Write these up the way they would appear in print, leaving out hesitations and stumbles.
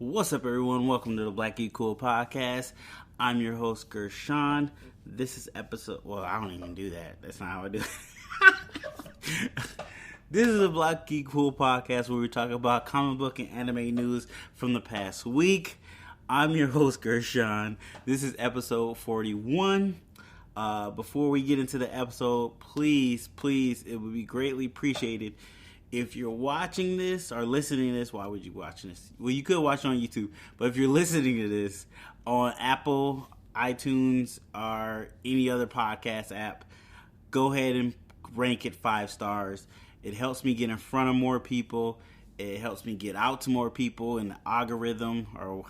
What's up, everyone? Welcome to the Black Geek Cool podcast. I'm your host, Gershon. This is episode... Well, I don't even do that. That's not how I do it. This is a Black Geek Cool podcast where we talk about comic book and anime news from the past week. I'm your host, Gershon. This is episode 41. Before we get into the episode, please, it would be greatly appreciated if you're watching this or listening to this. Why would you watch this? Well, you could watch it on YouTube, but if you're listening to this on Apple, iTunes, or any other podcast app, go ahead and rank it 5 stars. It helps me get in front of more people. It helps me get out to more people in the algorithm, or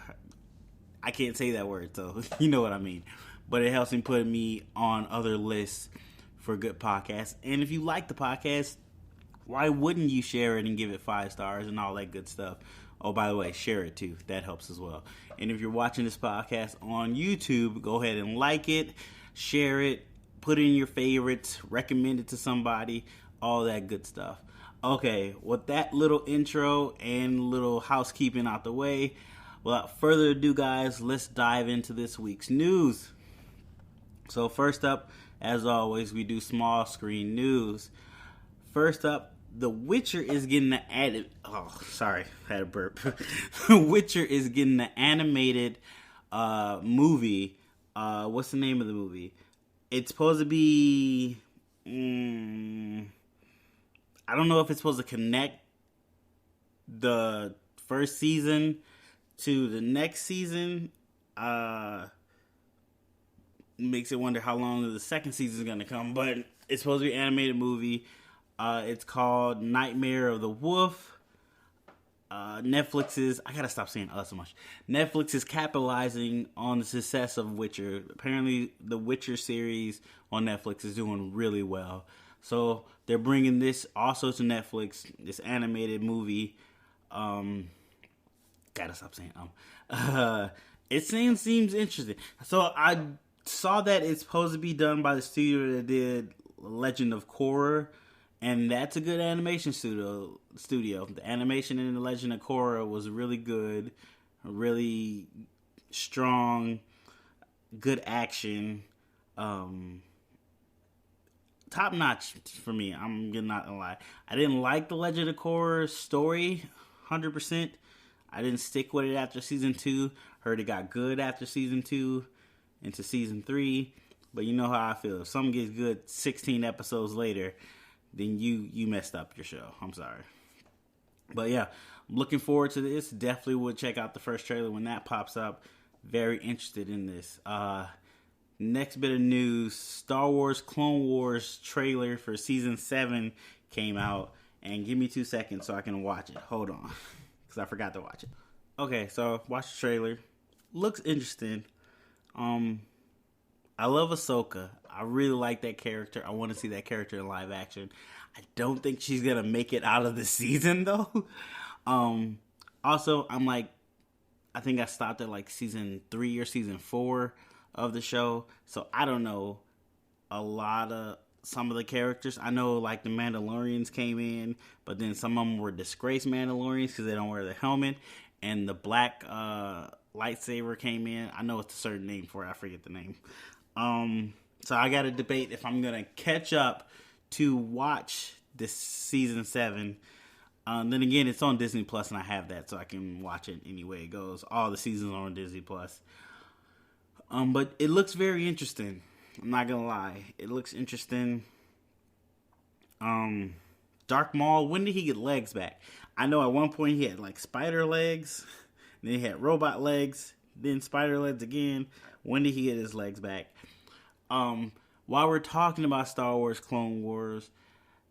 I can't say that word, so you know what I mean. But it helps me put me on other lists for good podcasts. And if you like the podcast, why wouldn't you share it and give it 5 stars and all that good stuff? Oh, by the way, share it too. That helps as well. And if you're watching this podcast on YouTube, go ahead and like it, share it, put it in your favorites, recommend it to somebody, all that good stuff. Okay, with that little intro and little housekeeping out the way, without further ado, guys, let's dive into this week's news. So first up, as always, we do small screen news. First up, The Witcher is getting the added... Oh, sorry, I had a burp. The Witcher is getting the animated movie. What's the name of the movie? It's supposed to be... I don't know if it's supposed to connect the first season to the next season. Makes it wonder how long the second season is going to come. But it's supposed to be an animated movie. It's called Nightmare of the Wolf. Netflix is... I gotta stop saying so much. Netflix is capitalizing on the success of Witcher. Apparently, the Witcher series on Netflix is doing really well. So, they're bringing this also to Netflix, this animated movie. Gotta stop saying it seems interesting. So, I saw that it's supposed to be done by the studio that did Legend of Korra. And that's a good animation studio. The animation in The Legend of Korra was really good, really strong, good action, top notch for me. I'm not gonna lie. I didn't like The Legend of Korra story 100%. I didn't stick with it after season 2. Heard it got good after season 2 into season 3. But you know how I feel. If something gets good 16 episodes later, then you messed up your show. I'm sorry. But yeah, I'm looking forward to this. Definitely would check out the first trailer when that pops up. Very interested in this. Next bit of news, Star Wars Clone Wars trailer for Season 7 came out. And give me 2 seconds so I can watch it. Hold on. Because I forgot to watch it. Okay, so watch the trailer. Looks interesting. I love Ahsoka. I really like that character. I want to see that character in live action. I don't think she's going to make it out of the season, though. Also, I think I stopped at like season 3 or season 4 of the show. So I don't know some of the characters. I know like the Mandalorians came in, but then some of them were disgraced Mandalorians because they don't wear the helmet. And the black lightsaber came in. I know it's a certain name for it. I forget the name. So I got to debate if I'm going to catch up to watch this season 7. Then again, it's on Disney Plus and I have that, so I can watch it any way it goes. All the seasons are on Disney Plus. But it looks very interesting. I'm not going to lie. It looks interesting. Darth Maul, when did he get legs back? I know at one point he had like spider legs. Then he had robot legs. Then spider legs again. When did he get his legs back? While we're talking about Star Wars Clone Wars,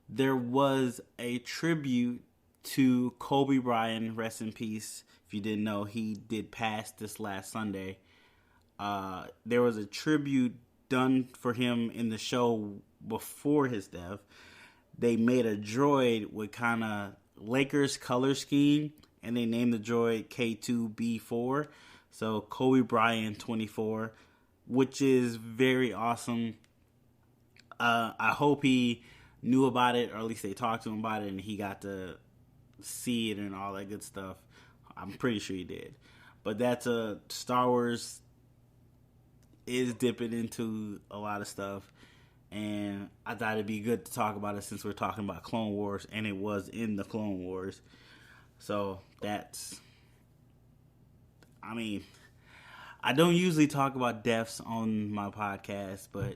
there was a tribute to Kobe Bryant, rest in peace. If you didn't know, he did pass this last Sunday. There was a tribute done for him in the show before his death. They made a droid with kind of Lakers color scheme, and they named the droid K2B4. So Kobe Bryant 24, which is very awesome. I hope he knew about it, or at least they talked to him about it, and he got to see it and all that good stuff. I'm pretty sure he did. But that's Star Wars is dipping into a lot of stuff. And I thought it'd be good to talk about it since we're talking about Clone Wars. And it was in the Clone Wars. So that's... I mean, I don't usually talk about deaths on my podcast, but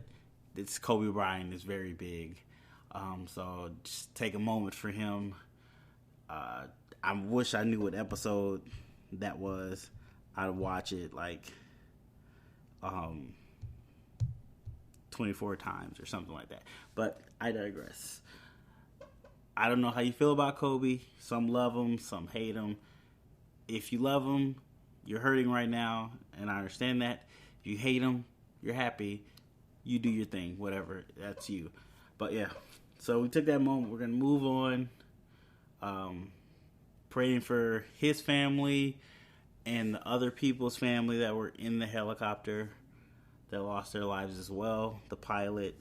this Kobe Bryant is very big. So just take a moment for him. I wish I knew what episode that was. I'd watch it like 24 times or something like that. But I digress. I don't know how you feel about Kobe. Some love him, some hate him. If you love him, you're hurting right now, and I understand that. If you hate him, you're happy. You do your thing, whatever. That's you. But yeah, so we took that moment. We're going to move on. Praying for his family and the other people's family that were in the helicopter that lost their lives as well. The pilot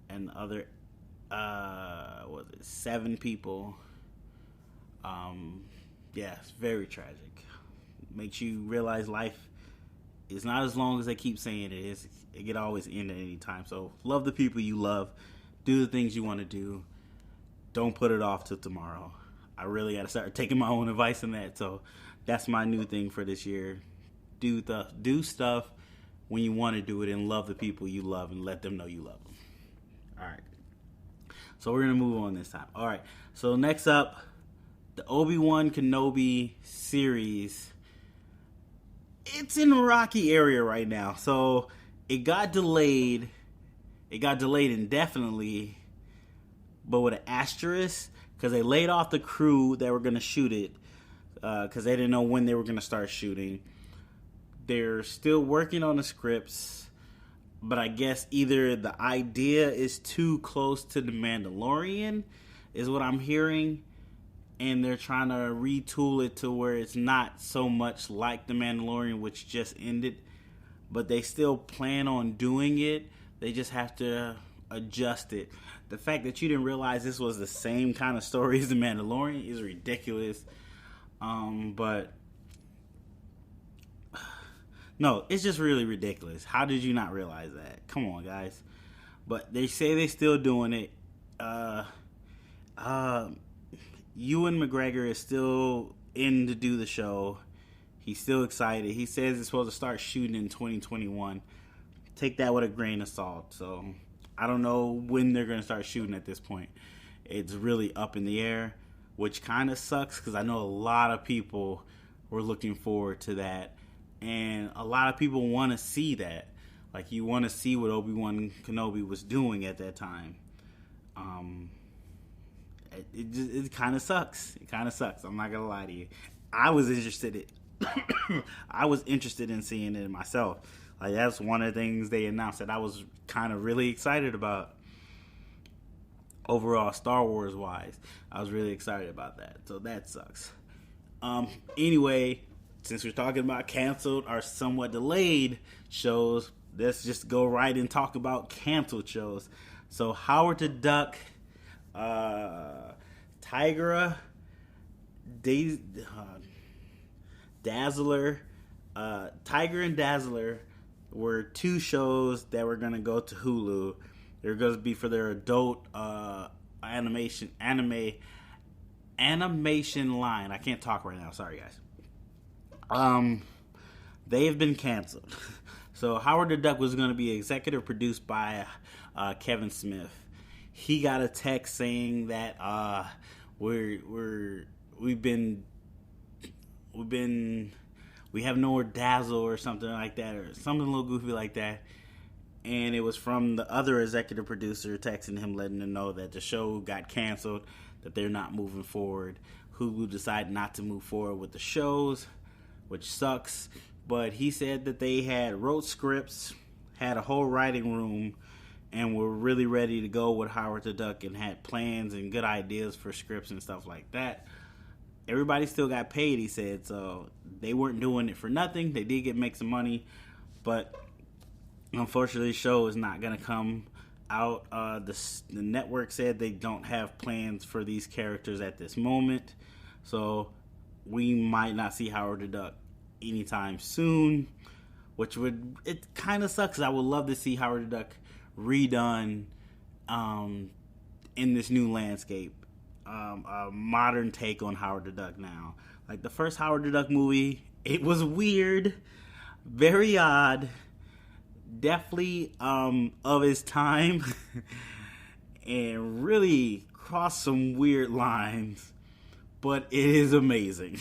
and the other, 7 people. Yeah, it's very tragic. Makes you realize life is not as long as they keep saying it is. It could always end at any time. So love the people you love. Do the things you want to do. Don't put it off till tomorrow. I really got to start taking my own advice on that. So that's my new thing for this year. Do stuff when you want to do it and love the people you love and let them know you love them. All right. So we're going to move on this time. All right. So next up, the Obi-Wan Kenobi series. It's in a rocky area right now. So it got delayed. It got delayed indefinitely, but with an asterisk, because they laid off the crew that were going to shoot it, because they didn't know when they were going to start shooting. They're still working on the scripts, but I guess either the idea is too close to The Mandalorian, is what I'm hearing, and they're trying to retool it to where it's not so much like The Mandalorian, which just ended, but they still plan on doing it. They just have to adjust it. The fact that you didn't realize this was the same kind of story as The Mandalorian is ridiculous. But no, it's just really ridiculous. How did you not realize that? Come on, guys. But they say they're still doing it. Ewan McGregor is still in to do the show. He's still excited. He says it's supposed to start shooting in 2021. Take that with a grain of salt. So I don't know when they're going to start shooting at this point. It's really up in the air, which kind of sucks because I know a lot of people were looking forward to that. And a lot of people want to see that. Like, you want to see what Obi-Wan Kenobi was doing at that time. It kind of sucks. It kind of sucks. I'm not going to lie to you. I was interested in seeing it myself. Like, that's one of the things they announced that I was kind of really excited about. Overall, Star Wars wise, I was really excited about that. So that sucks. Anyway, since we're talking about canceled or somewhat delayed shows, let's just go right and talk about canceled shows. So Howard the Duck, Tigra, Dazzler, Tiger and Dazzler were 2 shows that were going to go to Hulu. They're going to be for their adult animation line. I can't talk right now. Sorry, guys. They have been canceled. So Howard the Duck was going to be executive produced by Kevin Smith. He got a text saying that we have no more Dazzle or something like that, or something a little goofy like that. And it was from the other executive producer texting him, letting him know that the show got canceled, that they're not moving forward. Hulu decided not to move forward with the shows, which sucks. But he said that they had wrote scripts, had a whole writing room, and were really ready to go with Howard the Duck and had plans and good ideas for scripts and stuff like that. Everybody still got paid, he said, so they weren't doing it for nothing. They did make some money, but unfortunately the show is not going to come out. The network said they don't have plans for these characters at this moment, so we might not see Howard the Duck anytime soon, which it kind of sucks. I would love to see Howard the Duck redone in this new landscape, a modern take on Howard the Duck now. Like the first Howard the Duck movie, it was weird, very odd, definitely of its time, and really crossed some weird lines, but it is amazing.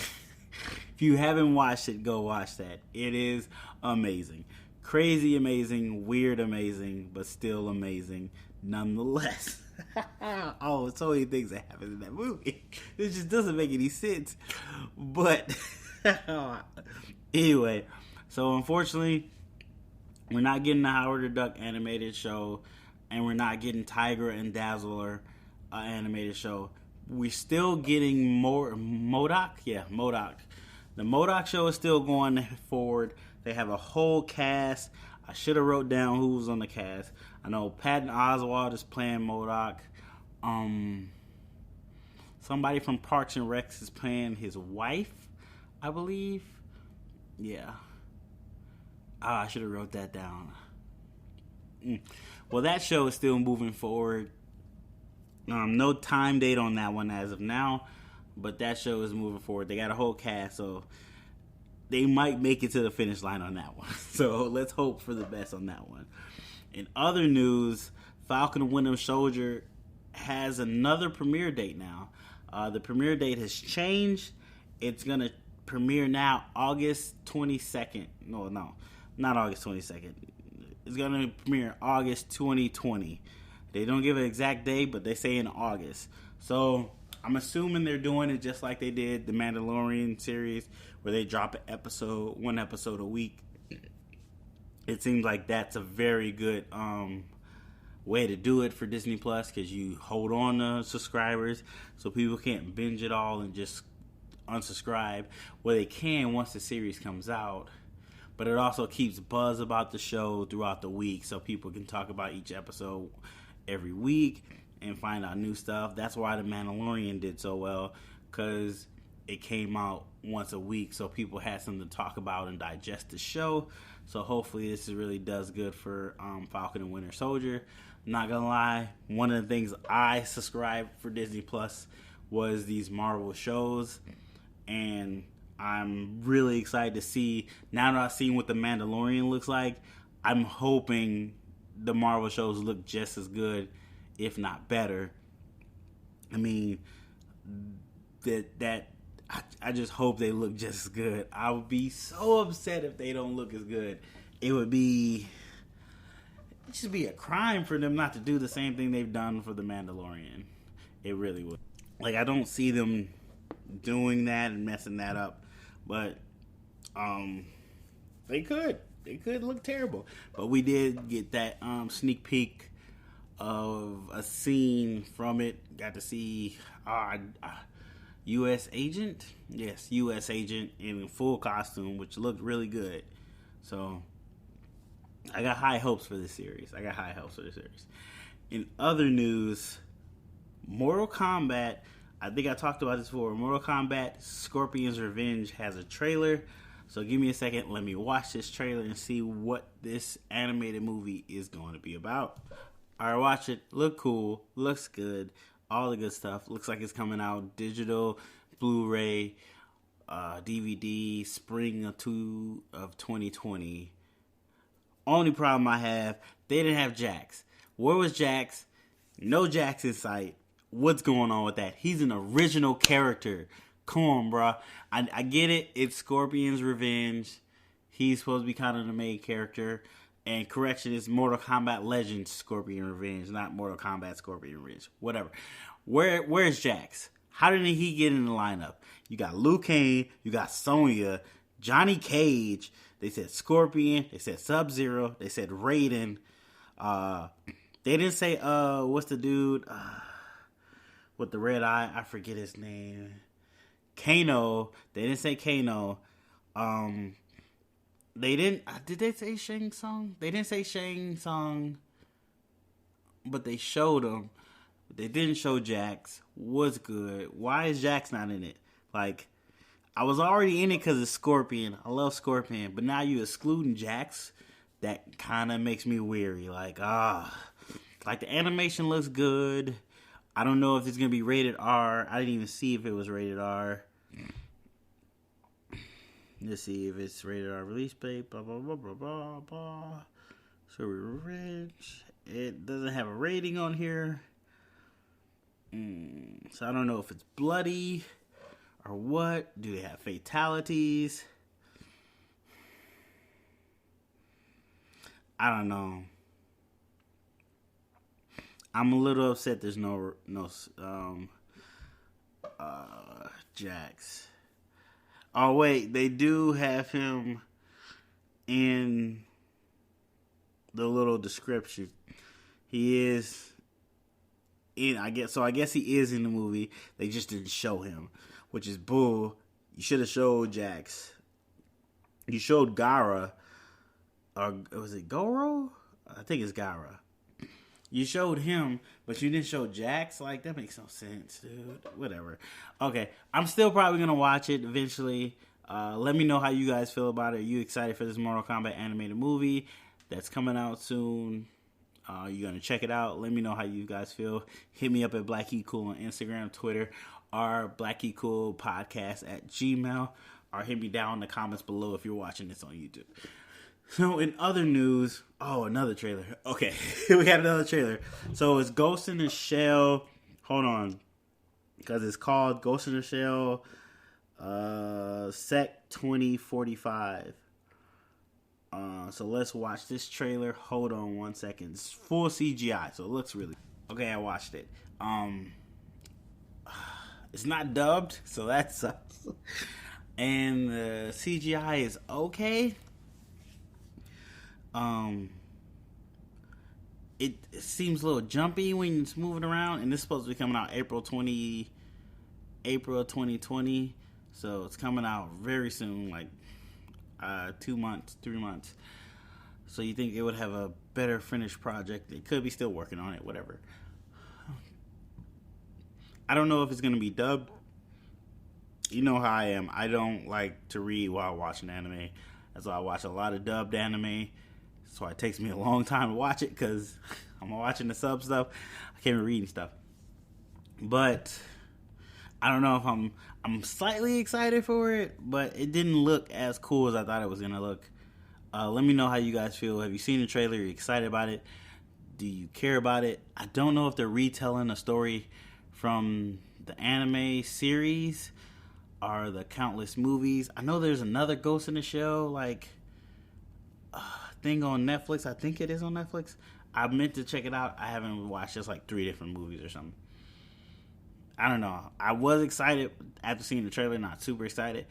If you haven't watched it, go watch that. It is amazing. Crazy amazing, weird amazing, but still amazing nonetheless. Oh, so many things that happen in that movie. It just doesn't make any sense. But anyway, so unfortunately, we're not getting the Howard the Duck animated show, and we're not getting Tiger and Dazzler animated show. We're still getting more MODOK. Yeah, MODOK. The MODOK show is still going forward. They have a whole cast. I should have wrote down who was on the cast. I know Patton Oswalt is playing MODOK. Somebody from Parks and Rec is playing his wife, I believe. Yeah. I should have wrote that down. Well, that show is still moving forward. No time date on that one as of now, but that show is moving forward. They got a whole cast, so they might make it to the finish line on that one. So let's hope for the best on that one. In other news, Falcon and Winter Soldier has another premiere date now. The premiere date has changed. It's going to premiere now August 22nd. No, not August 22nd. It's going to premiere August 2020. They don't give an exact date, but they say in August. So I'm assuming they're doing it just like they did the Mandalorian series, where they drop one episode a week. It seems like that's a very good way to do it for Disney Plus, because you hold on to subscribers so people can't binge it all and just unsubscribe. Well, they can once the series comes out, but it also keeps buzz about the show throughout the week, so people can talk about each episode every week and find out new stuff. That's why the Mandalorian did so well, because it came out once a week, so people had something to talk about and digest the show. So hopefully this really does good for Falcon and Winter Soldier. I'm not gonna lie, one of the things I subscribed for Disney Plus was these Marvel shows, and I'm really excited to see, now that I've seen what the Mandalorian looks like, I'm hoping the Marvel shows look just as good, if not better. I mean, I just hope they look just as good. I would be so upset if they don't look as good. It'd just be a crime for them not to do the same thing they've done for the Mandalorian. It really would. Like, I don't see them doing that and messing that up, but they could. It could look terrible. But we did get that sneak peek of a scene from it. Got to see U.S. agent? Yes, U.S. agent in full costume, which looked really good. So, I got high hopes for this series. In other news, Mortal Kombat, I think I talked about this before. Mortal Kombat Scorpion's Revenge has a trailer. So give me a second. Let me watch this trailer and see what this animated movie is going to be about. Alright, watch it. Look cool. Looks good. All the good stuff. Looks like it's coming out digital, Blu-ray, DVD, spring of 2020. Only problem I have, they didn't have Jax. Where was Jax? No Jax in sight. What's going on with that? He's an original character. Come on, bro. I get it. It's Scorpion's Revenge. He's supposed to be kind of the main character. And correction, it's Mortal Kombat Legends Scorpion Revenge, not Mortal Kombat Scorpion Revenge. Whatever. Where's Jax? How did he get in the lineup? You got Liu Kang. You got Sonya. Johnny Cage. They said Scorpion. They said Sub-Zero. They said Raiden. They didn't say, what's the dude with the red eye? I forget his name. Kano. They didn't say Kano. They didn't. Did they say Shang Tsung? They didn't say Shang Tsung, but they showed him. They didn't show Jax. What's good? Why is Jax not in it? Like, I was already in it because of Scorpion. I love Scorpion, but now you excluding Jax. That kind of makes me weary. Like the animation looks good. I don't know if it's gonna be rated R. I didn't even see if it was rated R. Let's see if it's rated R. Release date. Blah blah blah blah blah blah. So we're rich. It doesn't have a rating on here. So I don't know if it's bloody or what. Do they have fatalities? I don't know. I'm a little upset there's no Jax. Oh wait, they do have him in the little description. He is in, I guess he is in the movie. They just didn't show him, which is bull. You should have showed Jax. You showed Gara. Or was it Goro? I think it's Gara. You showed him, but you didn't show Jax. Like, that makes no sense, dude. Whatever. Okay, I'm still probably gonna watch it eventually. Let me know how you guys feel about it. Are you excited for this Mortal Kombat animated movie that's coming out soon? You're gonna check it out. Let me know how you guys feel. Hit me up at BLACKGEEKCOOL on Instagram, Twitter, or BLACKGEEKCOOL podcast at Gmail, or hit me down in the comments below if you're watching this on YouTube. So in other news, another trailer. Okay, we got another trailer. So it's Ghost in the Shell. Hold on, because it's called Ghost in the Shell Sec 2045. So let's watch this trailer. Hold on 1 second. It's full CGI, so it looks really okay. I watched it. It's not dubbed, so that sucks. And the CGI is okay. It seems a little jumpy when it's moving around, and this is supposed to be coming out April 2020, so it's coming out very soon, like 2 months, 3 months. So you think it would have a better finished project? It could be still working on it, whatever. I don't know if it's gonna be dubbed. You know how I am. I don't like to read while watching anime. That's why I watch a lot of dubbed anime. That's why it takes me a long time to watch it, because I'm watching the sub stuff. I can't even read stuff. But I don't know if I'm slightly excited for it, but it didn't look as cool as I thought it was gonna look. Let me know how you guys feel. Have you seen the trailer? Are you excited about it? Do you care about it? I don't know if they're retelling a story from the anime series or the countless movies. I know there's another Ghost in the Shell thing on Netflix. I think it is on Netflix. I meant to check it out. I haven't watched just like 3 different movies or something. I don't know. I was excited after seeing the trailer, not super excited.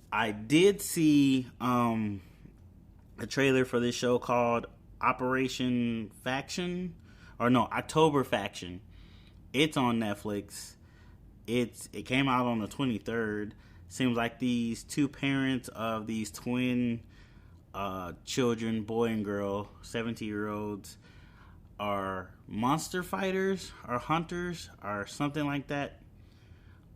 I did see a trailer for this show called Operation Faction. Or no, October Faction. It's on Netflix. It came out on the 23rd. Seems like these two parents of these twin children, boy and girl, 17-year-olds, are monster fighters or hunters or something like that.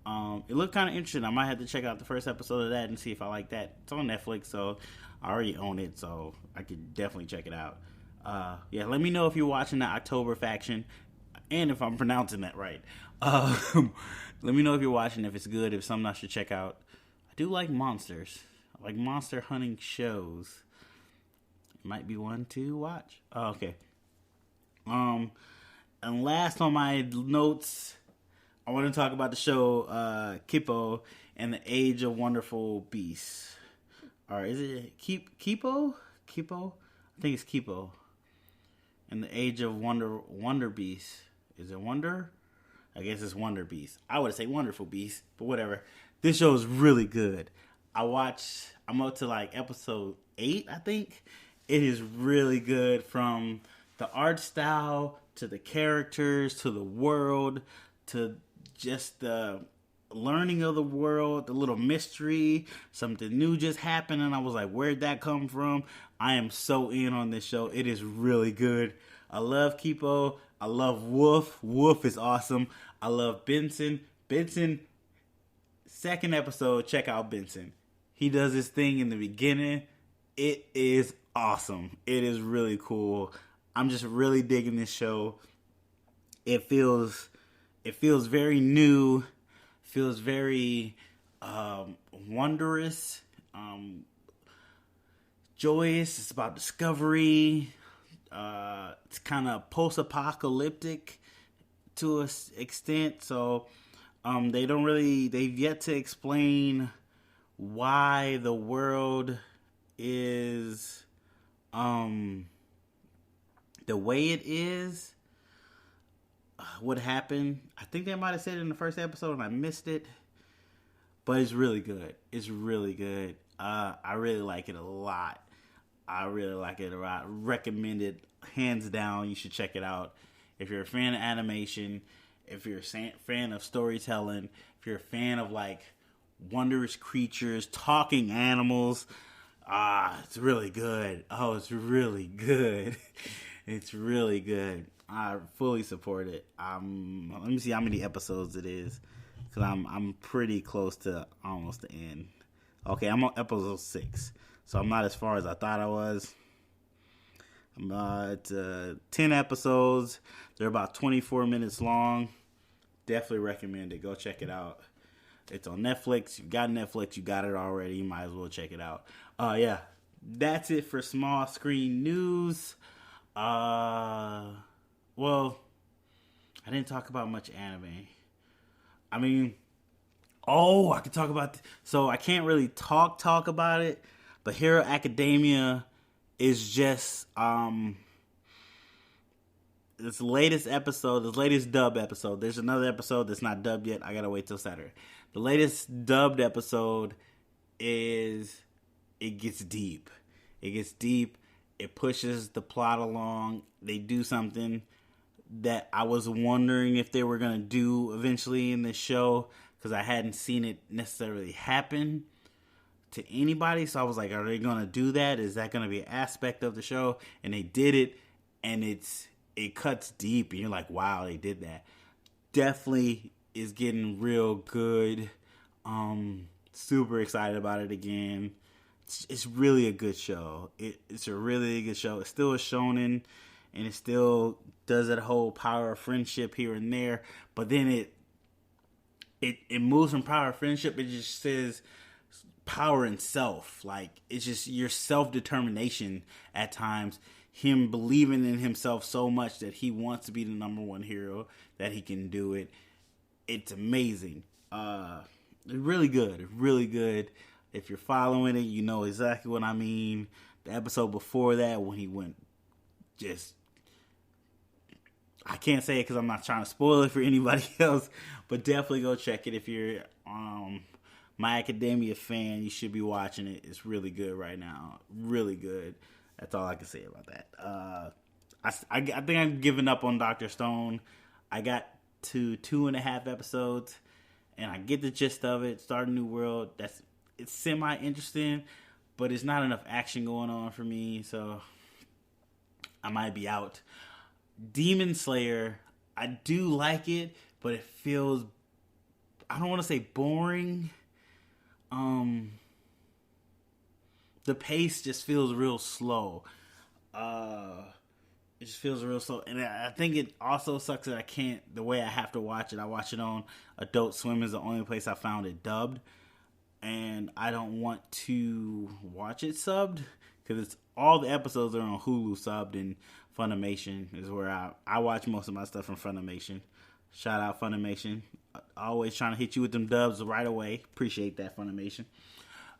It looked kind of interesting. I might have to check out the first episode of that and see if I like that. It's on Netflix, so I already own it, so I could definitely check it out. Let me know if you're watching the October Faction and if I'm pronouncing that right. Let me know if you're watching, if it's good, if it's something I should check out. I do like monsters. I like monster hunting shows. Might be one to watch. Okay. And last on my notes, I want to talk about the show Kipo and the Age of Wonderful Beasts. Or is it Kipo? Kipo? I think it's Kipo. And the Age of Wonderbeasts. Is it Wonder? I guess it's Wonderbeasts. I would say Wonderful Beasts, but whatever. This show is really good. I'm up to like episode 8, I think. It is really good, from the art style to the characters to the world to just the learning of the world, the little mystery. Something new just happened and I was like, where'd that come from? I am so in on this show. It is really good. I love Kipo. I love Wolf. Wolf is awesome. I love Benson. Benson Second episode, check out Benson. He does this thing in the beginning. It is awesome. It is really cool. I'm just really digging this show. It feels very new. Feels very wondrous, joyous. It's about discovery. It's kind of post-apocalyptic to an extent. So they've yet to explain why the world is the way it is. What happened? I think they might have said it in the first episode and I missed it. But it's really good. It's really good. I really like it a lot. Recommend it hands down. You should check it out. If you're a fan of animation, if you're a fan of storytelling, if you're a fan of like wondrous creatures, talking animals, it's really good. Oh, it's really good. It's really good. I fully support it. Let me see how many episodes it is, because I'm pretty close to almost the end. Okay, I'm on episode 6, so I'm not as far as I thought I was. It's 10 episodes. They're about 24 minutes long. Definitely recommend it. Go check it out. It's on Netflix. You got Netflix. You got it already. You might as well check it out. Yeah, that's it for small screen news. Well, I didn't talk about much anime. I mean, I could talk about... So I can't really talk about it, but Hero Academia is just... this latest dub episode. There's another episode that's not dubbed yet. I gotta wait till Saturday. The latest dubbed episode is... It gets deep. It pushes the plot along. They do something that I was wondering if they were going to do eventually in this show, because I hadn't seen it necessarily happen to anybody. So I was like, are they going to do that? Is that going to be an aspect of the show? And they did it, and it cuts deep, and you're like, wow, they did that. Definitely is getting real good. Super excited about it again. It's really a good show. It's a really good show. It's still a shonen, and it still does that whole power of friendship here and there. But then it moves from power of friendship. It just says power in self. Like, it's just your self-determination at times. Him believing in himself so much that he wants to be the number one hero, that he can do it. It's amazing. Really good. Really good. If you're following it, you know exactly what I mean. The episode before that, when he went just... I can't say it because I'm not trying to spoil it for anybody else, but definitely go check it. If you're My Academia fan, you should be watching it. It's really good right now. Really good. That's all I can say about that. I think I'm giving up on Dr. Stone. I got to 2.5 episodes, and I get the gist of it. Start a new world. It's semi-interesting, but it's not enough action going on for me, so I might be out. Demon Slayer, I do like it, but it feels, I don't want to say boring. The pace just feels real slow. It just feels real slow. And I think it also sucks that the way I have to watch it. I watch it on Adult Swim is the only place I found it dubbed. And I don't want to watch it subbed, because all the episodes are on Hulu subbed, and Funimation is where I watch most of my stuff from Funimation. Shout out Funimation. Always trying to hit you with them dubs right away. Appreciate that, Funimation.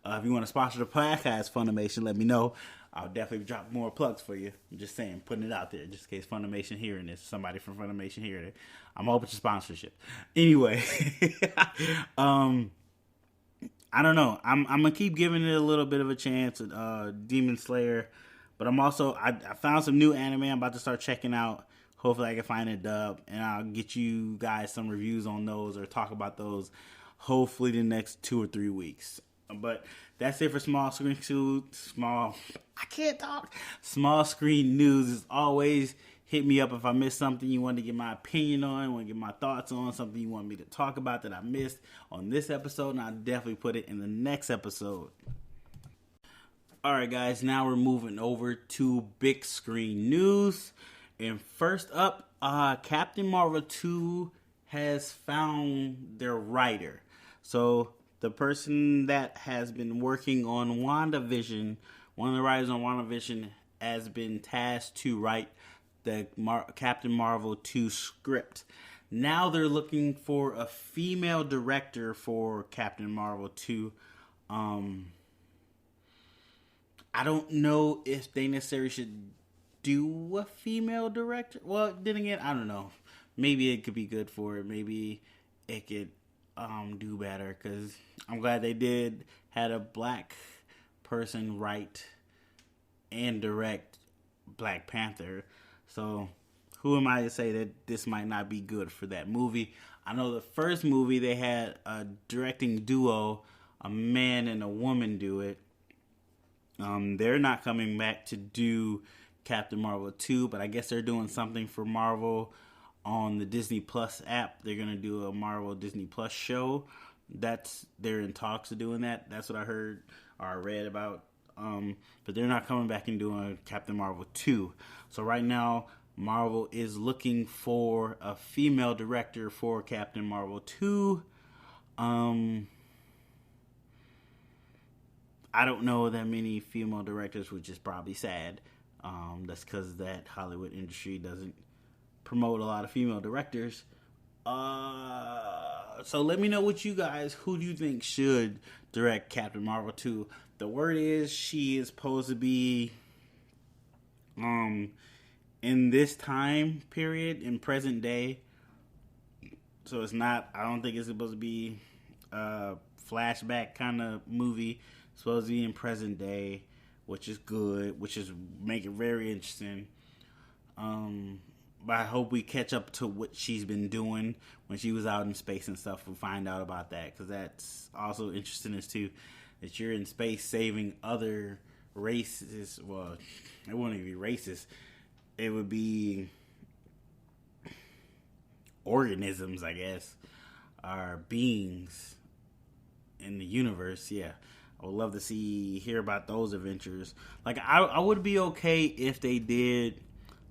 If you want to sponsor the podcast, Funimation, let me know. I'll definitely drop more plugs for you. I'm just saying, putting it out there, just in case Funimation hearing this. Somebody from Funimation hearing it. I'm open to sponsorship. Anyway, I don't know. I'm gonna keep giving it a little bit of a chance with Demon Slayer, but I found some new anime I'm about to start checking out. Hopefully I can find a dub, and I'll get you guys some reviews on those or talk about those hopefully the next 2 or 3 weeks. But that's it for small screen news. Small screen news. As always, Hit me up if I missed something you want to get my opinion on, want to get my thoughts on, something you want me to talk about that I missed on this episode, and I'll definitely put it in the next episode. Alright guys, now we're moving over to big screen news. And first up, Captain Marvel 2 has found their writer. So the person that has been working on WandaVision, one of the writers on WandaVision, has been tasked to write the Captain Marvel 2 script. Now they're looking for a female director for Captain Marvel 2. I don't know if they necessarily should do a female director. Well, then again, I don't know. Maybe it could be good for it. Maybe it could do better, because I'm glad they had a black person write and direct Black Panther. So who am I to say that this might not be good for that movie? I know the first movie they had a directing duo, a man and a woman, do it. They're not coming back to do Captain Marvel 2, but I guess they're doing something for Marvel on the Disney Plus app. They're going to do a Marvel Disney Plus show. They're in talks of doing that. That's what I heard or I read about. But they're not coming back and doing Captain Marvel 2. So right now, Marvel is looking for a female director for Captain Marvel 2. I don't know that many female directors, which is probably sad. That's because that Hollywood industry doesn't promote a lot of female directors. So let me know who do you think should direct Captain Marvel 2? The word is she is supposed to be in this time period, in present day. So I don't think it's supposed to be a flashback kind of movie. It's supposed to be in present day, which is good, which is make it very interesting. But I hope we catch up to what she's been doing when she was out in space and stuff. We'll find out about that, because that's also interesting as too, that you're in space saving other races. Well, it wouldn't even be racist. It would be organisms, I guess, or beings in the universe. Yeah, I would love to hear about those adventures. Like, I would be okay if they did,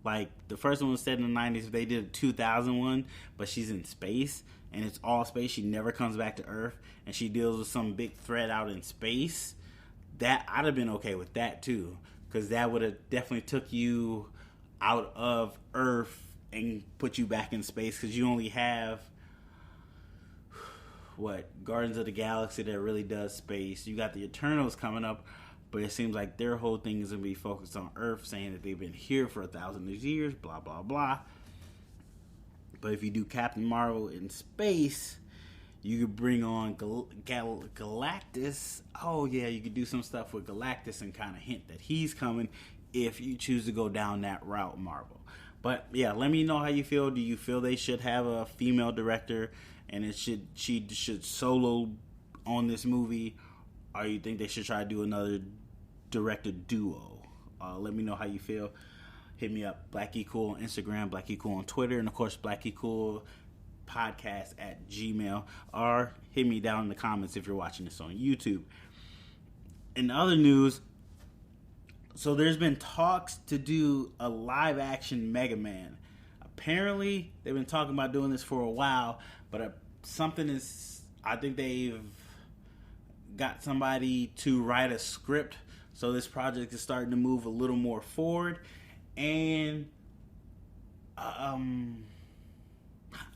like, the first one was set in the 90s, if they did a 2001, but she's in space, and it's all space, she never comes back to Earth, and she deals with some big threat out in space. That, I'd have been okay with that, too, because that would have definitely took you out of Earth and put you back in space, because you only have, Guardians of the Galaxy that really does space. You got the Eternals coming up, but it seems like their whole thing is going to be focused on Earth, saying that they've been here for 1,000 years, blah, blah, blah. But if you do Captain Marvel in space, you could bring on Galactus. Oh, yeah, you could do some stuff with Galactus and kind of hint that he's coming if you choose to go down that route, Marvel. But, yeah, let me know how you feel. Do you feel they should have a female director and she should solo on this movie? Or you think they should try to do another director duo? Let me know how you feel. Hit me up, BlackGeekCool on Instagram, BlackGeekCool on Twitter, and of course, BlackGeekCool podcast at Gmail. Or hit me down in the comments if you're watching this on YouTube. In other news, so there's been talks to do a live action Mega Man. Apparently, they've been talking about doing this for a while, but I think they've got somebody to write a script, so this project is starting to move a little more forward. And I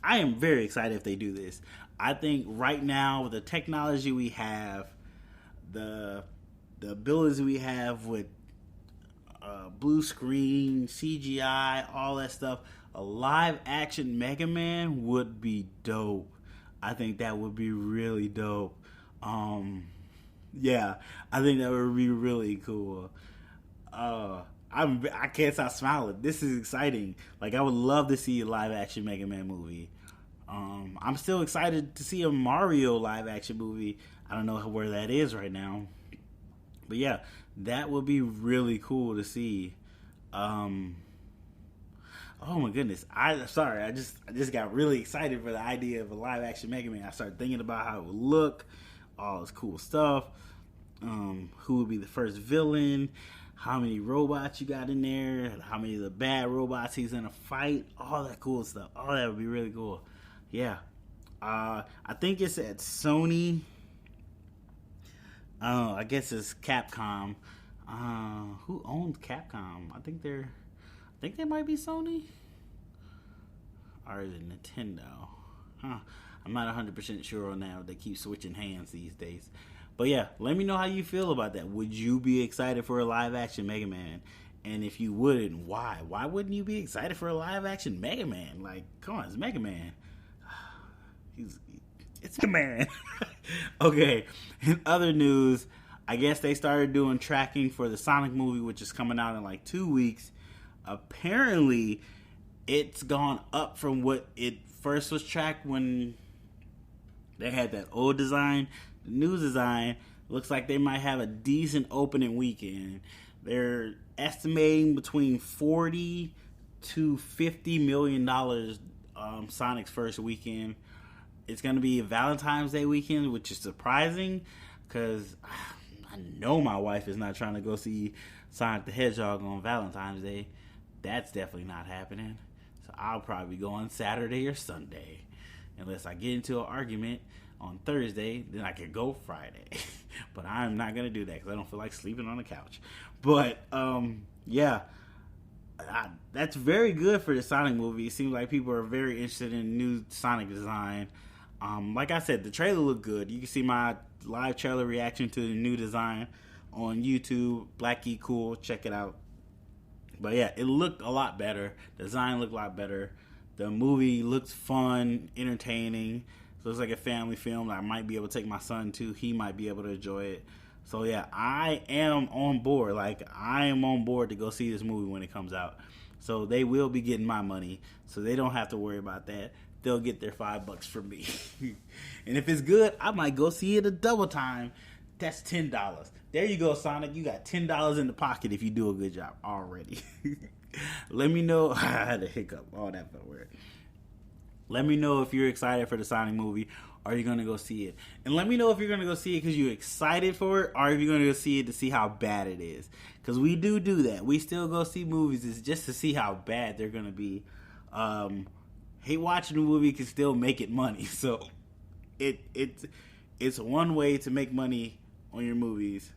am very excited if they do this. I think right now, with the technology we have, the abilities we have with blue screen, CGI, all that stuff, a live action Mega Man would be dope. I think that would be really dope. Yeah, I think that would be really cool. I can't stop smiling. This is exciting. Like, I would love to see a live action Mega Man movie. I'm still excited to see a Mario live action movie. I don't know where that is right now, but yeah, that would be really cool to see. Oh my goodness! I just got really excited for the idea of a live action Mega Man. I started thinking about how it would look, all this cool stuff. Who would be the first villain? How many robots you got in there? How many of the bad robots he's gonna fight? All that cool stuff. Oh, that would be really cool. Yeah. I think it's at Sony. I guess it's Capcom. Who owns Capcom? I think they might be Sony. Or is it Nintendo? I'm not 100% sure on that. They keep switching hands these days. But yeah, let me know how you feel about that. Would you be excited for a live action Mega Man? And if you wouldn't, why? Why wouldn't you be excited for a live action Mega Man? Like, come on, it's Mega Man. It's a man. Okay. In other news, I guess they started doing tracking for the Sonic movie, which is coming out in like 2 weeks. Apparently, it's gone up from what it first was tracked when they had that old design. The new design looks like they might have a decent opening weekend. They're estimating between $40 to $50 million Sonic's first weekend. It's going to be a Valentine's Day weekend, which is surprising because I know my wife is not trying to go see Sonic the Hedgehog on Valentine's Day. That's definitely not happening. So I'll probably go on Saturday or Sunday. Unless I get into an argument on Thursday, then I can go Friday. But I'm not going to do that because I don't feel like sleeping on the couch. But, yeah. That's very good for the Sonic movie. It seems like people are very interested in new Sonic design. Like I said, the trailer looked good. You can see my live trailer reaction to the new design on YouTube, BLACKGEEKCOOL. Check it out. But yeah, it looked a lot better. The design looked a lot better. The movie looks fun, entertaining. So it's like a family film that I might be able to take my son to. He might be able to enjoy it. So yeah, I am on board. Like, I am on board to go see this movie when it comes out. So they will be getting my money. So they don't have to worry about that. They'll get their $5 from me. And if it's good, I might go see it a double time. That's $10. There you go, Sonic. You got $10 in the pocket if you do a good job already. Let me know. I had a hiccup. All that felt weird. Let me know if you're excited for the Sonic movie. Are you going to go see it? And let me know if you're going to go see it because you're excited for it, or if you're going to go see it to see how bad it is. Because we do that. We still go see movies is just to see how bad they're going to be. Hey, watching a movie can still make it money. So it's one way to make money on your movies.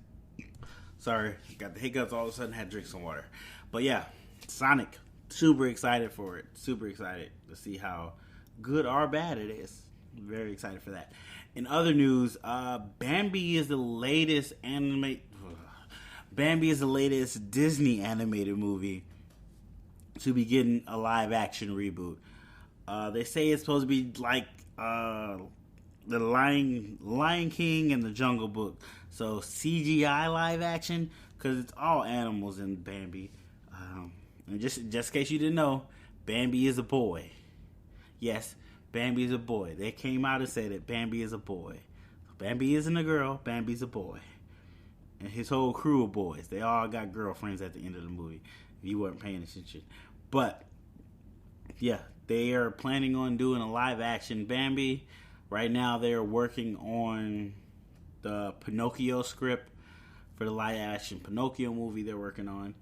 Sorry, got the hiccups. All of a sudden, had to drink some water. But yeah, Sonic, super excited for it. Super excited to see how good or bad it is. Very excited for that. In other news, Bambi is the latest Disney animated movie to be getting a live action reboot. They say it's supposed to be like the Lion King and the Jungle Book. So CGI live action, because it's all animals in Bambi. And just in case you didn't know, Bambi is a boy. Yes, Bambi is a boy. They came out and said it. Bambi is a boy. Bambi isn't a girl. Bambi's a boy. And his whole crew of boys. They all got girlfriends at the end of the movie. If you weren't paying attention. But, yeah, they are planning on doing a live action Bambi. Right now they are working on the Pinocchio script for the live action Pinocchio movie they're working on.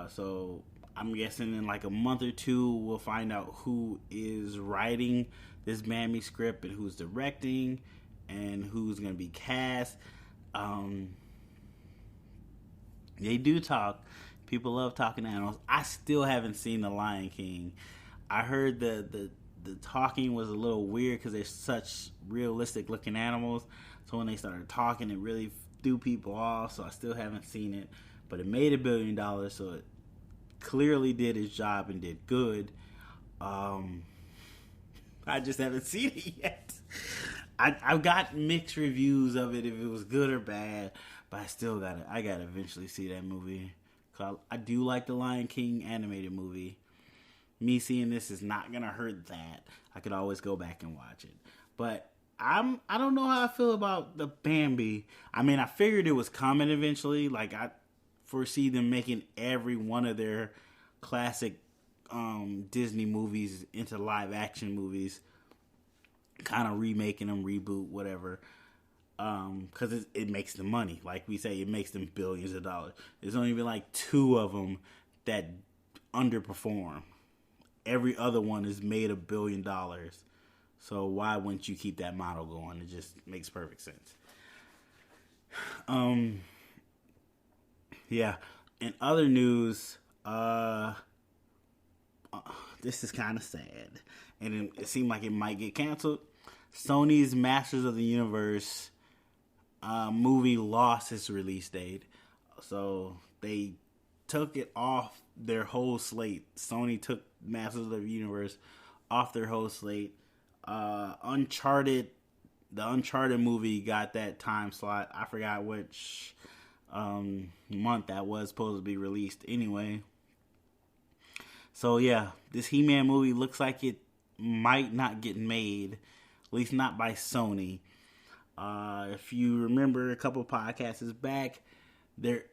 So I'm guessing in like a month or two we'll find out who is writing this Bambi script and who's directing and who's going to be cast. They do talk. People love talking animals. I still haven't seen The Lion King. I heard the talking was a little weird because they're such realistic looking animals. So when they started talking, it really threw people off. So I still haven't seen it. But it made $1 billion, so it clearly did its job and did good. I just haven't seen it yet. I've got mixed reviews of it, if it was good or bad. But I gotta eventually see that movie. Cause I do like the Lion King animated movie. Me seeing this is not gonna hurt that. I could always go back and watch it. But I don't know how I feel about the Bambi. I mean, I figured it was coming eventually. Like, I foresee them making every one of their classic Disney movies into live action movies, kind of remaking them, reboot, whatever. Because it makes them money. Like we say, it makes them billions of dollars. There's only been like 2 of them that underperform. Every other one is made $1 billion. So why wouldn't you keep that model going? It just makes perfect sense. Yeah. In other news, this is kind of sad, and it seemed like it might get canceled. Sony's Masters of the Universe movie lost its release date, so they took it off their whole slate. Sony took Masters of the Universe off their whole slate. The Uncharted movie got that time slot. I forgot which month that was supposed to be released anyway. So yeah, this He-Man movie looks like it might not get made, at least not by Sony. If you remember a couple podcasts back, there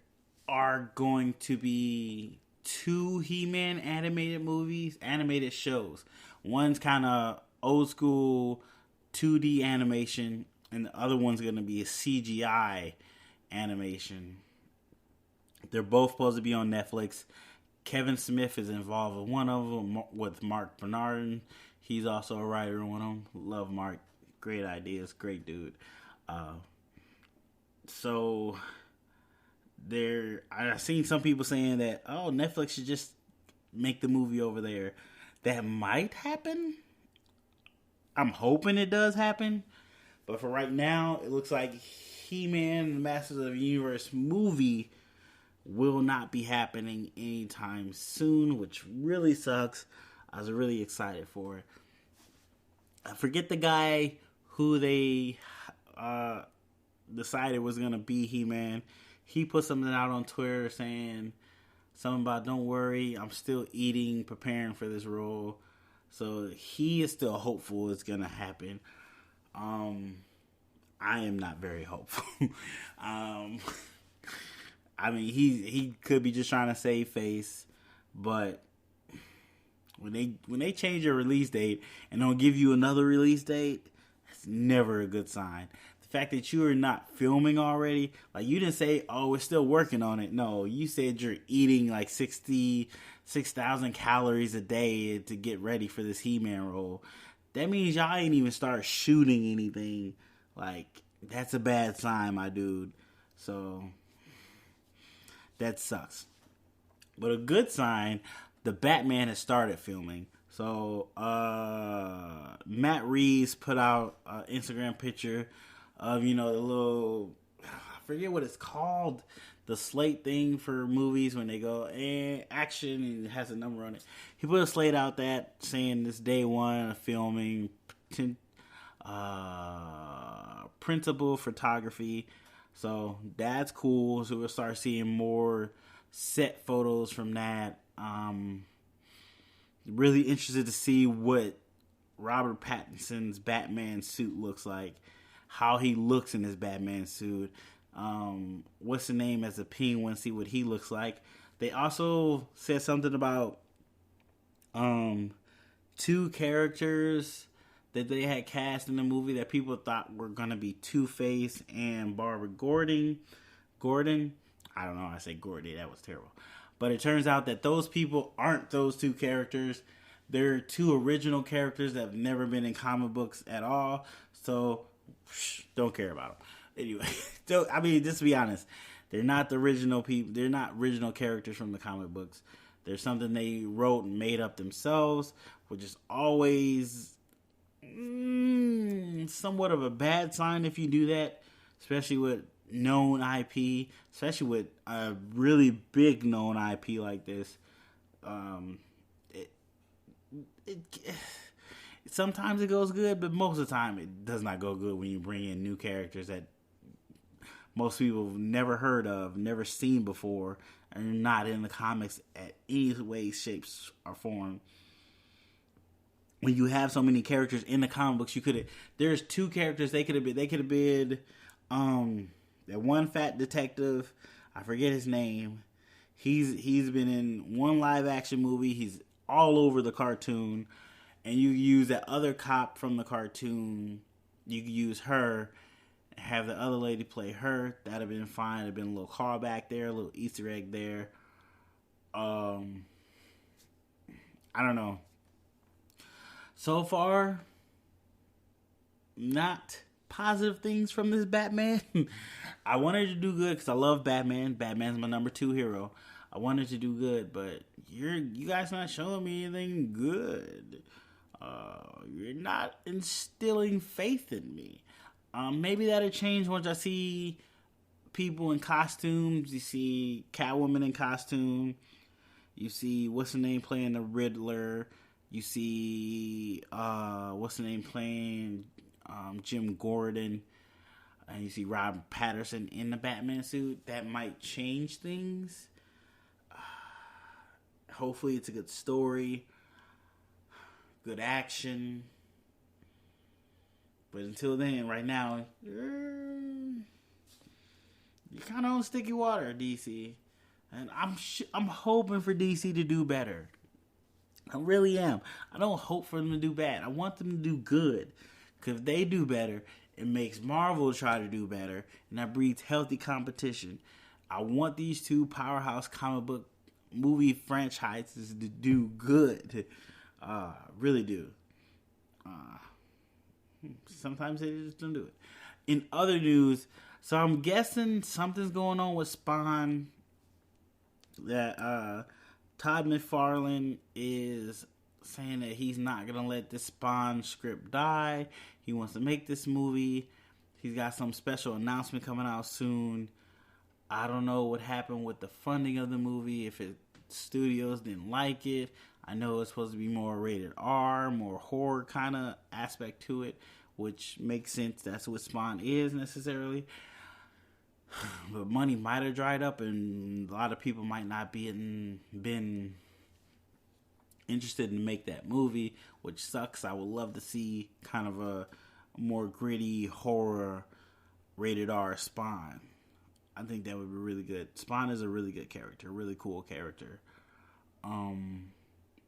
are going to be 2 He-Man animated shows. One's kind of old school 2D animation, and the other one's going to be a CGI animation. They're both supposed to be on Netflix. Kevin Smith is involved with one of them, with Mark Bernardin. He's also a writer on them. Love Mark. Great ideas. Great dude. So I've seen some people saying that, oh, Netflix should just make the movie over there. That might happen. I'm hoping it does happen. But for right now, it looks like He-Man, the Masters of the Universe movie will not be happening anytime soon, which really sucks. I was really excited for it. I forget the guy who they decided was going to be He-Man. He put something out on Twitter saying something about, don't worry, I'm still preparing for this role. So he is still hopeful it's going to happen. I am not very hopeful. I mean, he could be just trying to save face, but when they change your release date and don't give you another release date, that's never a good sign. The fact that you are not filming already, like you didn't say, oh, we're still working on it. No, you said you're eating like 6,000 calories a day to get ready for this He-Man role. That means y'all ain't even start shooting anything. Like, that's a bad sign, my dude. So that sucks. But a good sign, the Batman has started filming. So Matt Reeves put out an Instagram picture of, the little, I forget what it's called, the slate thing for movies when they go action and it has a number on it. He put a slate out that saying this day 1 of filming, principal photography. So that's cool. So we'll start seeing more set photos from that. Really interested to see what Robert Pattinson's Batman suit looks like. How he looks in his Batman suit. What's the name as a penguin? See what he looks like. They also said something about 2 characters that they had cast in the movie that people thought were going to be Two-Face and Barbara Gordon. I don't know. I say Gordy. That was terrible. But it turns out that those people aren't those 2 characters. They're 2 original characters that have never been in comic books at all. So, don't care about them. Anyway, I mean, just to be honest, they're not the original people. They're not original characters from the comic books. They're something they wrote and made up themselves, which is always somewhat of a bad sign if you do that, especially with known IP, especially with a really big known IP like this. Sometimes it goes good, but most of the time it does not go good when you bring in new characters that most people have never heard of, never seen before, and are not in the comics at any way, shapes, or form. When you have so many characters in the comic books, there's 2 characters they could have been that one fat detective, I forget his name. He's been in one live action movie. He's all over the cartoon, and you use that other cop from the cartoon. You could use her, have the other lady play her. That'd have been fine. It'd have been a little callback there, a little Easter egg there. I don't know. So far, not positive things from this Batman. I wanted to do good because I love Batman. Batman's my number 2 hero. I wanted to do good, but you guys not showing me anything good. You're not instilling faith in me. Maybe that'll change once I see people in costumes. You see Catwoman in costume. You see what's the name playing the Riddler. You see what's the name playing Jim Gordon. And you see Robert Pattinson in the Batman suit. That might change things. Hopefully it's a good story. Good action. But until then, right now, you're kind of on sticky water, DC. And I'm hoping for DC to do better. I really am. I don't hope for them to do bad. I want them to do good. Because if they do better, it makes Marvel try to do better. And that breeds healthy competition. I want these two powerhouse comic book movie franchises to do good. Really do. Sometimes they just don't do it. In other news, so I'm guessing something's going on with Spawn. That Todd McFarlane is saying that he's not going to let this Spawn script die. He wants to make this movie. He's got some special announcement coming out soon. I don't know what happened with the funding of the movie, if studios didn't like it. I know it's supposed to be more rated R, more horror kind of aspect to it, which makes sense. That's what Spawn is necessarily. But money might have dried up, and a lot of people might not been interested in make that movie, which sucks. I would love to see kind of a more gritty horror rated R Spawn. I think that would be really good. Spawn is a really good character, really cool character.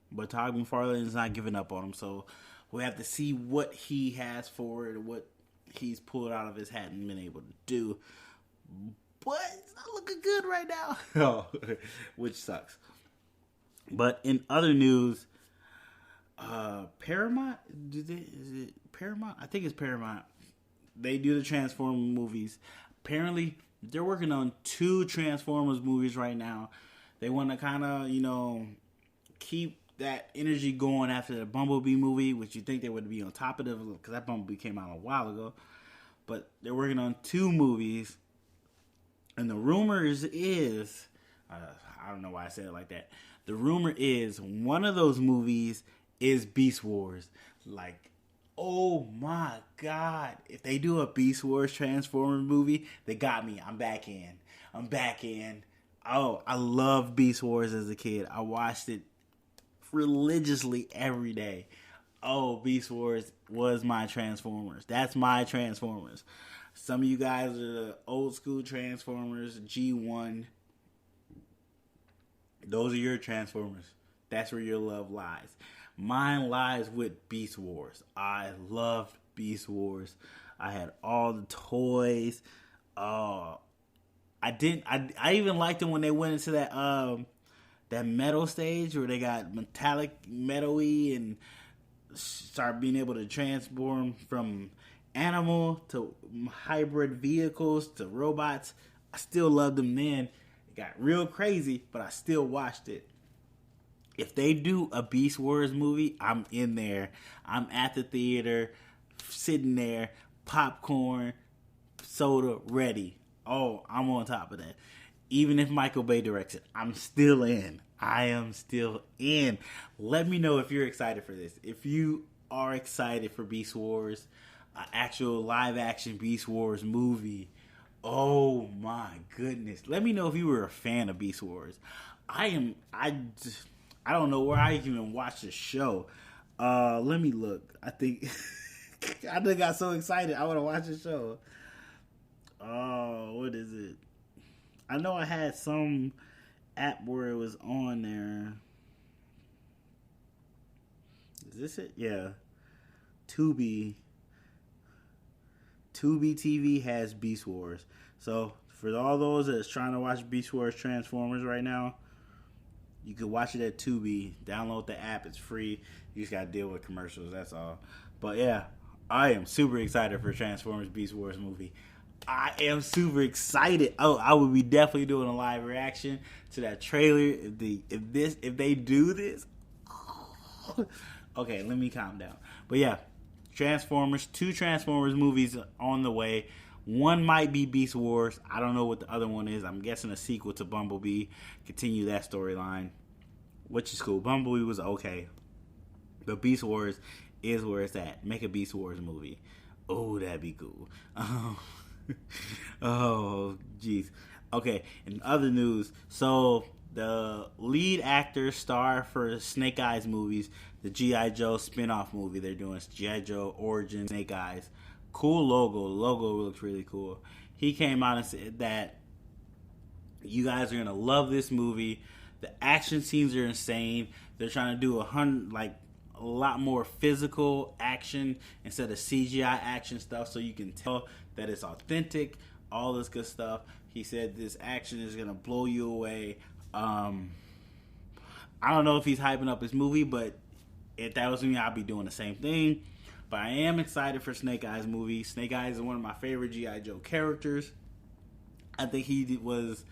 But Todd McFarlane is not giving up on him, so we have to see what he has for it, what he's pulled out of his hat and been able to do. But it's not looking good right now, which sucks. But in other news, Paramount, is it Paramount? I think it's Paramount. They do the Transformers movies. Apparently, they're working on 2 Transformers movies right now. They want to kind of, keep that energy going after the Bumblebee movie, which you think they would be on top of it, because that Bumblebee came out a while ago. But they're working on 2 movies. And the rumors is, I don't know why I said it like that. The rumor is one of those movies is Beast Wars. Like, oh my God. If they do a Beast Wars Transformers movie, they got me. I'm back in. Oh, I loved Beast Wars as a kid. I watched it religiously every day. Oh, Beast Wars was my Transformers. That's my Transformers. Some of you guys are the old school Transformers, G1. Those are your Transformers. That's where your love lies. Mine lies with Beast Wars. I loved Beast Wars. I had all the toys. I even liked them when they went into that metal stage where they got metallic, metal-y, and start being able to transform from animal to hybrid vehicles to robots. I still loved them then. It got real crazy, but I still watched it. If they do a Beast Wars movie, I'm in there. I'm at the theater, sitting there, popcorn, soda, ready. Oh, I'm on top of that. Even if Michael Bay directs it, I'm still in. I am still in. Let me know if you're excited for this. If you are excited for Beast Wars, an actual live-action Beast Wars movie, oh my goodness. Let me know if you were a fan of Beast Wars. I don't know where I even watched the show. Let me look. I think I just got so excited. I want to watch the show. Oh, what is it? I know I had some app where it was on there. Is this it? Yeah. Tubi TV has Beast Wars. So for all those that's trying to watch Beast Wars Transformers right now, you can watch it at Tubi. Download the app. It's free. You just got to deal with commercials. That's all. But yeah, I am super excited for Transformers Beast Wars movie. I am super excited. Oh, I will be definitely doing a live reaction to that trailer. If they do this. Okay, let me calm down. But yeah, two Transformers movies on the way. One might be Beast Wars. I don't know what the other one is. I'm guessing a sequel to Bumblebee. Continue that storyline, which is cool. Bumblebee was okay. But Beast Wars is where it's at. Make a Beast Wars movie. Oh, that'd be cool. Oh, jeez. Okay, in other news, so the lead actor star for Snake Eyes movies, the G.I. Joe spin-off movie they're doing, G.I. Joe Origins Snake Eyes. Cool logo. The logo looks really cool. He came out and said that you guys are going to love this movie. The action scenes are insane. They're trying to do a lot more physical action instead of CGI action stuff, so you can tell that it's authentic, all this good stuff. He said this action is going to blow you away. I don't know if he's hyping up his movie, but if that was me, I'd be doing the same thing. But I am excited for Snake Eyes movie. Snake Eyes is one of my favorite G.I. Joe characters. I think he was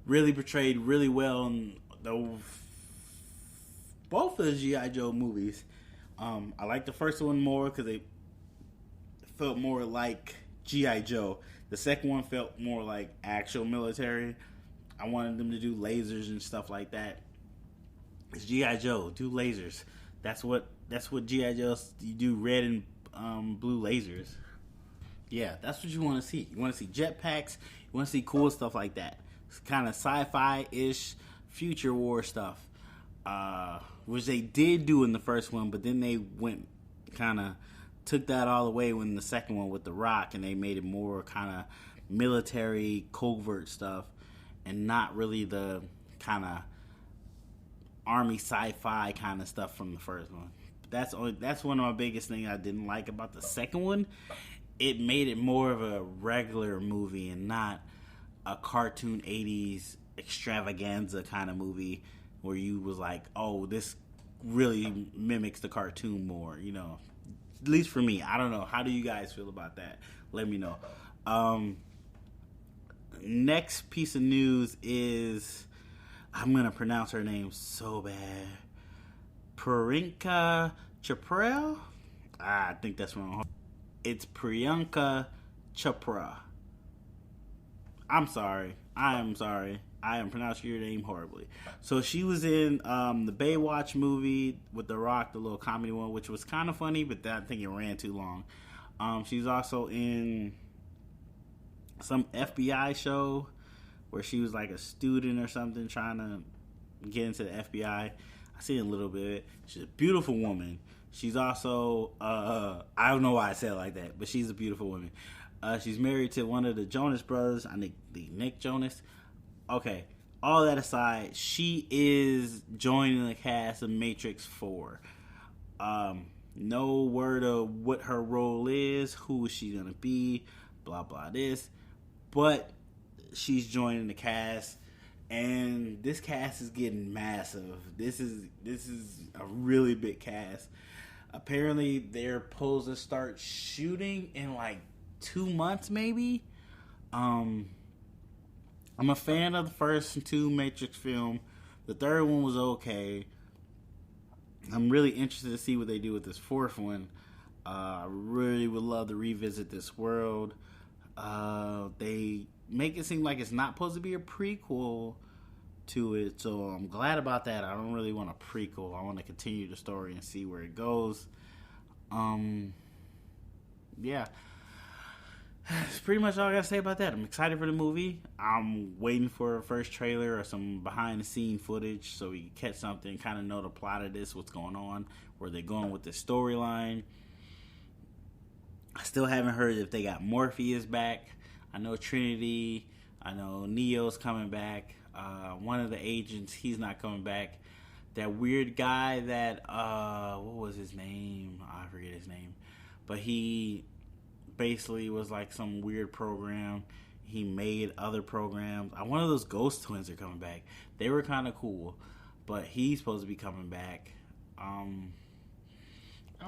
really portrayed really well in both of the G.I. Joe movies. I like the first one more because it felt more like G.I. Joe. The second one felt more like actual military. I wanted them to do lasers and stuff like that. It's G.I. Joe. Do lasers. That's what G.I. Joe, you do red and blue lasers. Yeah, that's what you want to see. You want to see jetpacks. You want to see cool stuff like that. It's kind of sci-fi-ish future war stuff. Which they did do in the first one, but then they went kind of took that all away when the second one with The Rock, and they made it more kind of military covert stuff and not really the kind of army sci-fi kind of stuff from the first one. That's one of my biggest things I didn't like about the second one. It made it more of a regular movie and not a cartoon 80s extravaganza kind of movie where you was like, oh, this really mimics the cartoon more, you know. At least for me. I don't know. How do you guys feel about that? Let me know. Next piece of news is, I'm going to pronounce her name so bad. Priyanka Chopra? I think that's wrong. It's Priyanka Chopra. I'm sorry. I am sorry. I am pronouncing your name horribly. So she was in the Baywatch movie with The Rock, the little comedy one, which was kind of funny, but I think it ran too long. She's also in some FBI show where she was like a student or something trying to get into the FBI. I see a little bit. She's a beautiful woman. She's also, I don't know why I said it like that, but she's a beautiful woman. She's married to one of the Jonas brothers, I think the Nick Jonas. Okay, all that aside, she is joining the cast of Matrix 4. No word of what her role is, who is she going to be, blah, blah, this. But she's joining the cast, and this cast is getting massive. This is a really big cast. Apparently, they're supposed to start shooting in like 2 months, maybe. I'm a fan of the first 2 Matrix film. The third one was okay. I'm really interested to see what they do with this 4th one. I really would love to revisit this world. They make it seem like it's not supposed to be a prequel to it, so I'm glad about that. I don't really want a prequel. I want to continue the story and see where it goes. Yeah. That's pretty much all I gotta say about that. I'm excited for the movie. I'm waiting for a first trailer or some behind the scene footage so we can catch something, kind of know the plot of this, what's going on, where they're going with this storyline. I still haven't heard if they got Morpheus back. I know Trinity. I know Neo's coming back. One of the agents, he's not coming back. that weird guy that what was his name? I forget his name, but he basically was like some weird program. He made other programs. One of those Ghost Twins are coming back. They were kind of cool, but he's supposed to be coming back. I'm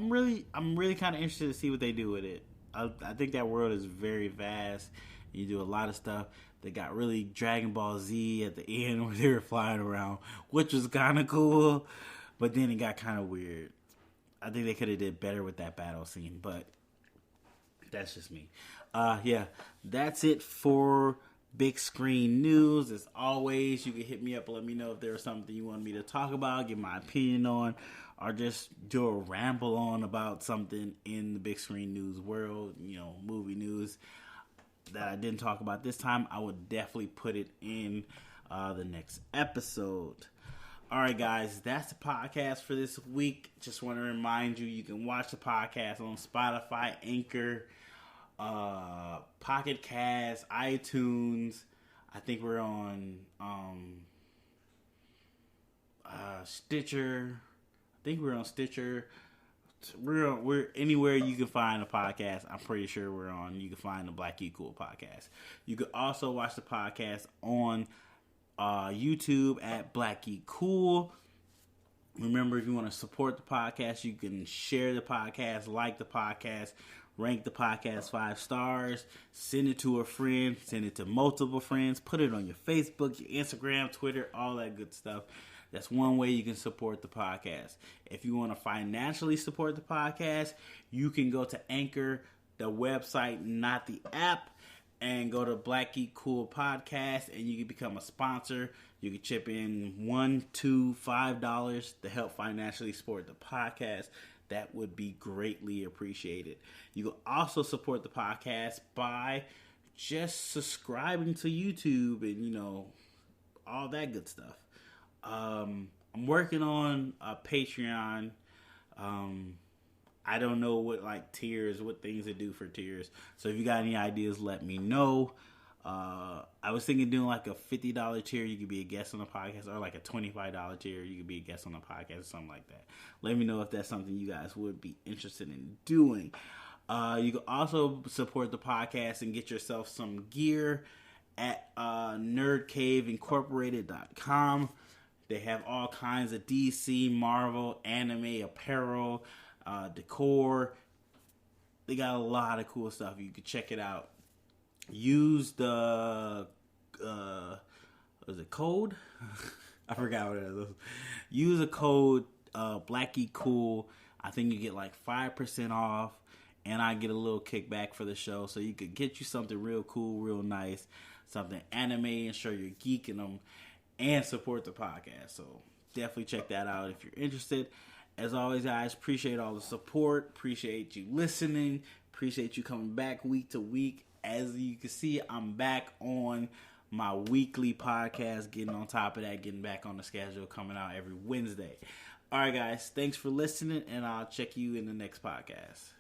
really kind of interested to see what they do with it. I think that world is very vast. You do a lot of stuff. They got really Dragon Ball Z at the end where they were flying around, which was kind of cool, but then it got kind of weird. I think they could have did better with that battle scene, but that's just me. Yeah, that's it for big screen news. As always, you can hit me up and let me know if there was something you want me to talk about, give my opinion on, or just do a ramble on about something in the big screen news world, movie news that I didn't talk about this time. I would definitely put it in the next episode. All right, guys, that's the podcast for this week. Just want to remind you, you can watch the podcast on Spotify, Anchor, Pocket Cast, iTunes. I think we're on Stitcher. We're anywhere you can find a podcast. I'm pretty sure we're on. You can find the Black Geek Cool podcast. You can also watch the podcast on YouTube at Black Geek Cool. Remember, if you want to support the podcast, you can share the podcast, like the podcast, rank the podcast 5 stars, send it to a friend, send it to multiple friends, put it on your Facebook, your Instagram, Twitter, all that good stuff. That's one way you can support the podcast. If you want to financially support the podcast, you can go to Anchor, the website, not the app, and go to Black Geek Cool Podcast, and you can become a sponsor. You can chip in $1, $2, $5 to help financially support the podcast. That would be greatly appreciated. You can also support the podcast by just subscribing to YouTube and, all that good stuff. I'm working on a Patreon. I don't know what tiers, what things to do for tiers. So if you got any ideas, let me know. I was thinking doing a $50 tier, you could be a guest on the podcast, or a $25 tier, you could be a guest on the podcast, or something like that. Let me know if that's something you guys would be interested in doing. You can also support the podcast and get yourself some gear at nerdcaveincorporated.com. They have all kinds of DC, Marvel, anime, apparel, decor. They got a lot of cool stuff. You can check it out. Use the was it code? I forgot what it is. Use a code BlackGeekCool. I think you get 5% off, and I get a little kickback for the show. So you could get you something real cool, real nice, something anime, and show you're geeking them, and support the podcast. So definitely check that out if you're interested. As always, guys, appreciate all the support. Appreciate you listening. Appreciate you coming back week to week. As you can see, I'm back on my weekly podcast, getting on top of that, getting back on the schedule, coming out every Wednesday. All right, guys, thanks for listening, and I'll check you in the next podcast.